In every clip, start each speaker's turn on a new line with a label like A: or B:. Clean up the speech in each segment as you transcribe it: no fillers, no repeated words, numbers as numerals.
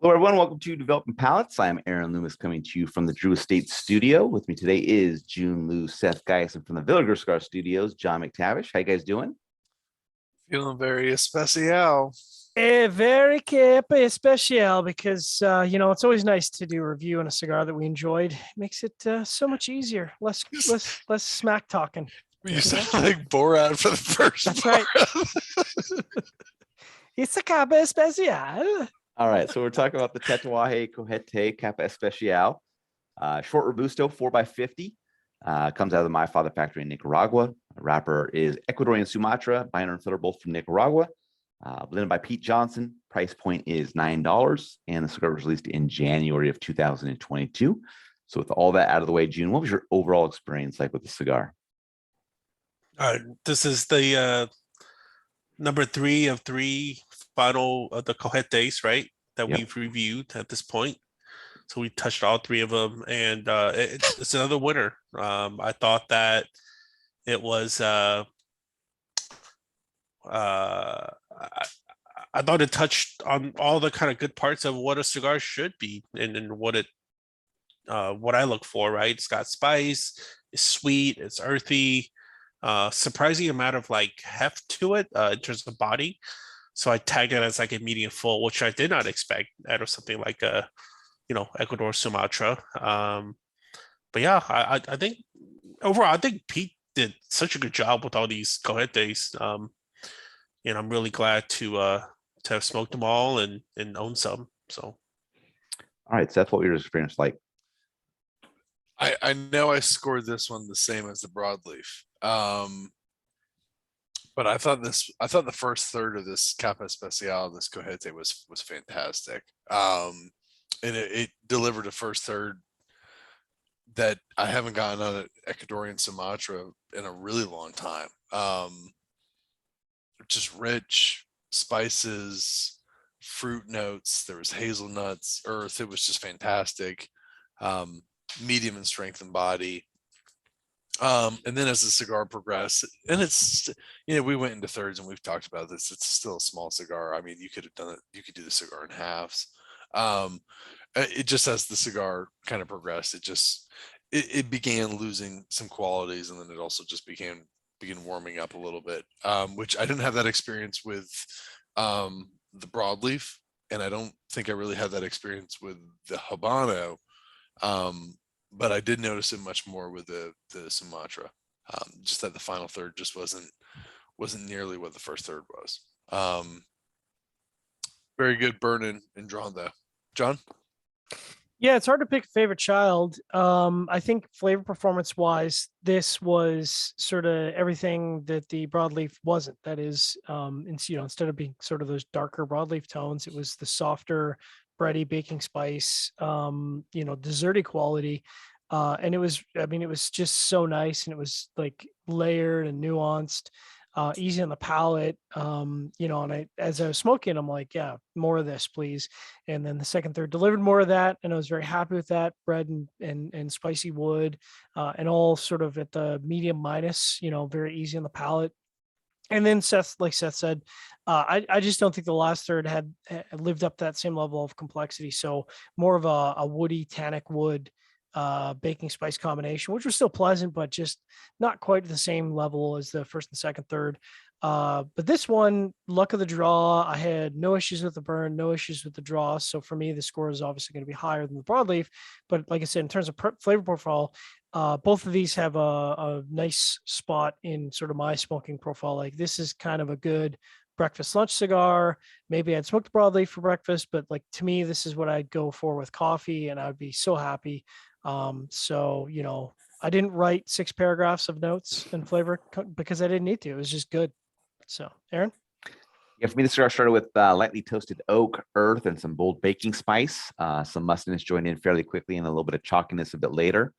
A: Hello, everyone. Welcome to Developing Palates. I'm Aaron Loomis coming to you from the Drew Estate Studio. With me today is Jiunn, Lou, Seth, Gaius, and from the Villager Cigar Studios, John McTavish. How you guys doing?
B: Feeling very especial.
C: Very capa especial because it's always nice to do a review on a cigar that we enjoyed. It makes it so much easier. Less smack talking.
B: You sound like Borat for the first
C: That's
B: part.
C: right. It's a capa especial.
A: All right, so we're talking about the Tatuaje Cohete Capa Especial. Short Robusto, 4x50. Comes out of the My Father factory in Nicaragua. The wrapper is Ecuadorian Sumatra, binder and filler both from Nicaragua. Blended by Pete Johnson. Price point is $9, and the cigar was released in January of 2022. So with all that out of the way, June, what was your overall experience like with the cigar?
B: This is the number 3 of 3 final of the Cohetes, right? That
A: Yep.
B: we've reviewed at this point. So we touched all 3 of them, and it's another winner. I thought that it was I thought it touched on all the kind of good parts of what a cigar should be and what I look for, right? It's got spice, it's sweet, it's earthy, surprising amount of like heft to it in terms of body. So I tagged it as like a medium full, which I did not expect out of something like a, Ecuador Sumatra. But yeah, I think overall, I think Pete did such a good job with all these Cohetes. And I'm really glad to have smoked them all and own some. So
A: All right, Seth, what was your experience like?
D: I know I scored this one the same as the broadleaf. But I thought the first third of this Capa Especial, this Cojete was fantastic. And it delivered a first third that I haven't gotten on an Ecuadorian Sumatra in a really long time. Just rich spices, fruit notes. There was hazelnuts, earth. It was just fantastic. Medium in strength and body. And then as the cigar progressed, and it's, we went into thirds and we've talked about this. It's still a small cigar. I mean, you could have done it. You could do the cigar in halves. It just, as the cigar kind of progressed, it began losing some qualities, and then it also just began warming up a little bit, which I didn't have that experience with the broadleaf, and I don't think I really had that experience with the Habano. But I did notice it much more with the Sumatra. Just that the final third just wasn't nearly what the first third was. Very good burn and drawn though. John?
C: Yeah, it's hard to pick a favorite child. I think flavor performance wise, this was sort of everything that the broadleaf wasn't. That is, instead of being sort of those darker broadleaf tones, it was the softer, bready baking spice, desserty quality. And it was just so nice, and it was like layered and nuanced. Easy on the palate, and as I was smoking, I'm like, yeah, more of this, please. And then the second, third delivered more of that, and I was very happy with that. Bread and spicy wood, and all sort of at the medium minus, very easy on the palate. And then like Seth said, I just don't think the last third had lived up to that same level of complexity. So more of a woody tannic wood baking spice combination, which was still pleasant, but just not quite the same level as the first and second, third. But this one, luck of the draw, I had no issues with the burn, no issues with the draw. So for me, the score is obviously going to be higher than the broadleaf. But like I said, in terms of flavor profile, both of these have a nice spot in sort of my smoking profile. Like, this is kind of a good breakfast lunch cigar. Maybe I'd smoked broadleaf for breakfast, but like, to me, this is what I'd go for with coffee, and I would be so happy. I didn't write 6 paragraphs of notes and flavor because I didn't need to. It was just good. So, Aaron?
A: Yeah, for me, the cigar started with lightly toasted oak, earth, and some bold baking spice. Some mustiness joined in fairly quickly, and a little bit of chalkiness a bit later.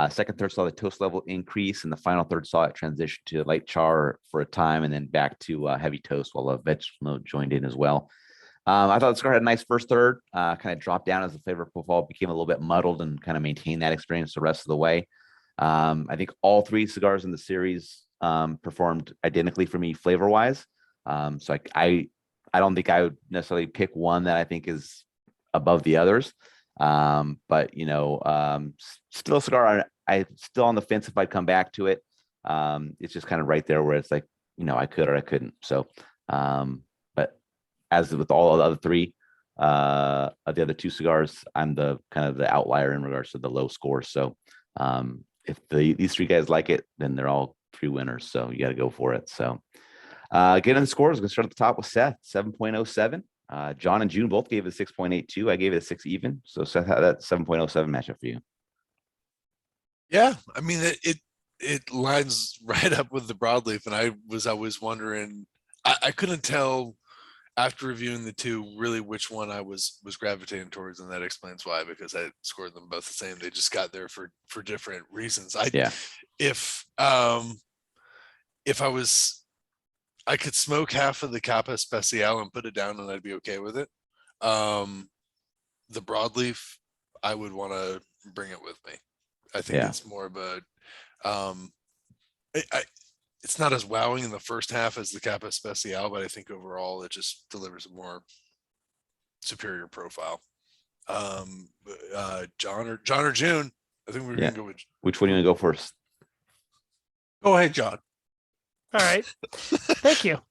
A: Second third saw the toast level increase, and the final third saw it transition to light char for a time, and then back to heavy toast, while a vegetable note joined in as well. I thought the cigar had a nice first third, kind of dropped down as the flavor profile became a little bit muddled, and kind of maintained that experience the rest of the way. I think all 3 cigars in the series performed identically for me flavor wise. So I don't think I would necessarily pick one that I think is above the others. But still a cigar. I still on the fence if I'd come back to it. It's just kind of right there where it's like, I could or I couldn't. So, but as with all the other three, of the other two cigars, I'm the kind of the outlier in regards to the low score. So, if these three guys like it, then they're all three winners. So you got to go for it. So, getting the scores, we're gonna start at the top with Seth, 7.07. John and Jiunn both gave it a 6.82. I gave it a 6 even. So Seth, how that 7.07 matchup for you?
D: Yeah, I mean it lines right up with the broadleaf, and I was always wondering. I couldn't tell after reviewing the two really which one I was gravitating towards, and that explains why, because I scored them both the same. They just got there for different reasons. If I could smoke half of the Capa Especial and put it down, and I'd be okay with it. The broadleaf, I would want to bring it with me. I think it's more of a it's not as wowing in the first half as the Capa Especial, but I think overall it just delivers a more superior profile. John or Jiunn, I think we're gonna go with
A: which one do you want to go first?
B: Go ahead, John.
C: All right. Thank you.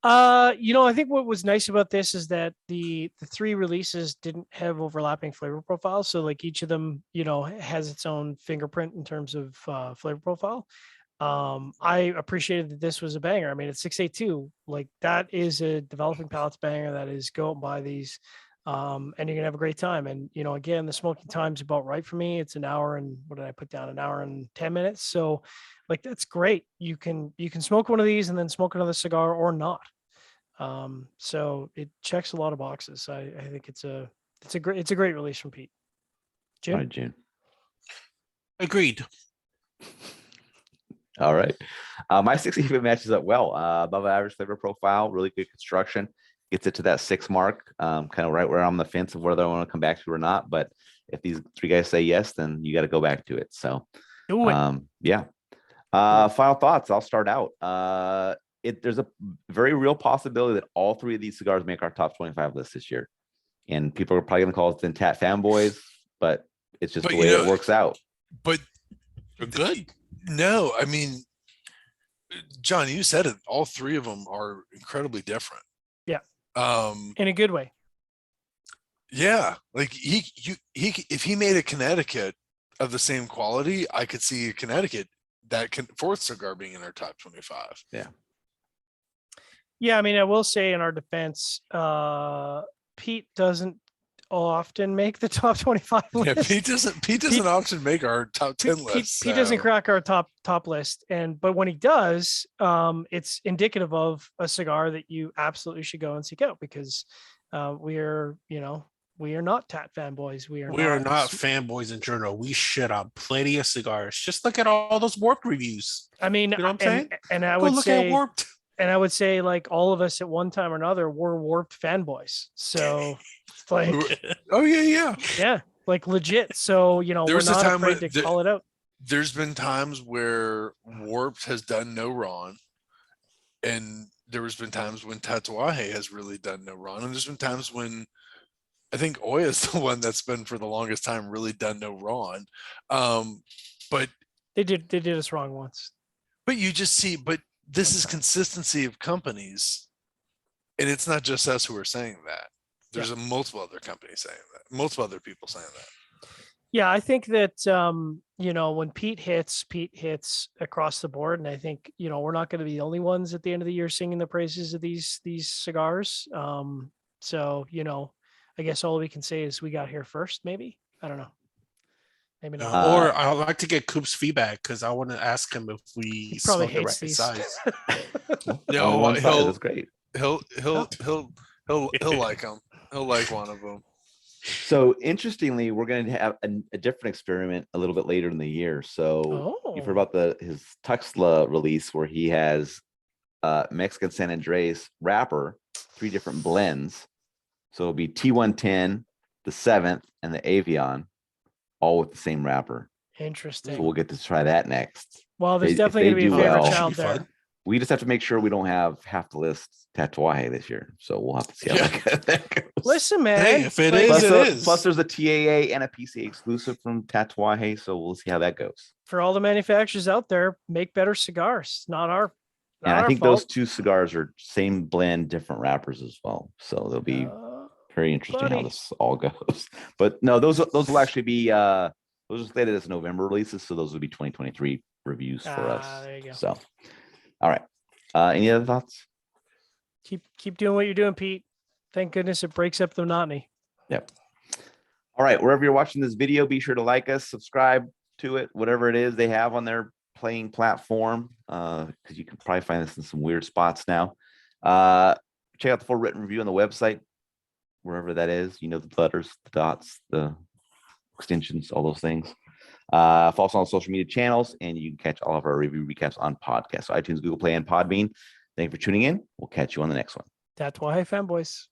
C: I think what was nice about this is that the three releases didn't have overlapping flavor profiles. So like each of them, has its own fingerprint in terms of flavor profile. I appreciated that this was a banger. I mean, it's 682. Like that is a developing palates banger. That is, go out and buy these. And you're gonna have a great time. And again, the smoking time's about right for me. It's an hour and what did I put down? An hour and 10 minutes. So like that's great. You can smoke one of these and then smoke another cigar or not. So it checks a lot of boxes. I think it's a great release from Pete.
A: All right, Jiunn.
B: Agreed.
A: All right. My 6 even matches up well. Above average flavor profile, really good construction. Gets it to that 6 mark, kind of right where I'm on the fence of whether I want to come back to it or not. But if these three guys say yes, then you got to go back to it. So,
C: Do it.
A: yeah. Final thoughts. I'll start out. There's a very real possibility that all three of these cigars make our top 25 list this year. And people are probably going to call us the Tat fanboys, but it's just the way it works out.
D: But
B: You're good.
D: No, I mean, John, you said it. All three of them are incredibly different.
C: Yeah.
D: In
C: a good way.
D: Yeah, like he if he made a Connecticut of the same quality, I could see a Connecticut fourth cigar being in our top 25.
A: Yeah.
C: Yeah, I mean, I will say in our defense, Pete doesn't often make the top 25 list.
D: Yeah, Pete doesn't often make our top 10 list.
C: Pete doesn't crack our top list, but when he does, it's indicative of a cigar that you absolutely should go and seek out, because we are not Tat fanboys. We are
B: not fanboys in general. We shit on plenty of cigars. Just look at all those Warped reviews.
C: I mean,
B: you know what I'm saying?
C: And I
B: Go
C: would
B: look
C: say
B: at Warped.
C: And I would say, like, all of us at one time or another were Warped fanboys. So, like,
D: oh yeah,
C: like legit. So, we're not afraid to call it out.
D: There's been times where Warped has done no wrong, and there's been times when Tatuaje has really done no wrong, and there's been times when I think Oya is the one that's been for the longest time really done no wrong. But
C: they did us wrong once.
D: But you just see, this is consistency of companies, and it's not just us who are saying that. There's multiple other companies saying that, multiple other people saying that.
C: Yeah, I think that when Pete hits across the board, and I think we're not going to be the only ones at the end of the year singing the praises of these cigars. So I guess all we can say is we got here first. Maybe, I don't know. Maybe not.
B: Or I'd like to get Coop's feedback, because I want to ask him if we
C: probably
B: smoke the
C: hates
B: right
C: these.
B: size.
D: No,
A: that's great.
D: He'll like them. He'll like one of them.
A: So interestingly, we're going to have a different experiment a little bit later in the year. So you've heard about his Tuxtla release, where he has Mexican San Andres wrapper, 3 different blends. So it'll be T110, the 7th, and the Avion, all with the same wrapper.
C: Interesting.
A: So we'll get to try that next.
C: Well, there's definitely going to be a favorite child there.
B: Fun.
A: We just have to make sure we don't have half the list Tatuaje this year. So we'll have to see how that goes.
C: Listen, man.
B: Hey, if it
C: like,
B: is,
A: Plus,
B: it is.
A: plus there's a TAA and a PCA exclusive from Tatuaje. So we'll see how that goes.
C: for all the manufacturers out there, make better cigars. Not our. Not
A: And I
C: our
A: think
C: fault.
A: those two cigars are same blend, different wrappers as well. So they'll be very interesting how
C: buddy.
A: this all goes. But no, those will actually be those are slated as November releases. So those will be 2023 reviews for us.
C: There you go.
A: So all right. Any other thoughts?
C: Keep doing what you're doing, Pete. Thank goodness it breaks up the monotony.
A: Yep. All right. Wherever you're watching this video, be sure to like us, subscribe to it, whatever it is they have on their playing platform, because you can probably find this in some weird spots now. Check out the full written review on the website, wherever that is. You know, the letters, the dots, the extensions, all those things. Follow us on social media channels, and you can catch all of our review recaps on podcasts. So iTunes, Google Play, and Podbean. Thank you for tuning in. We'll catch you on the next one.
C: Tatuaje fanboys.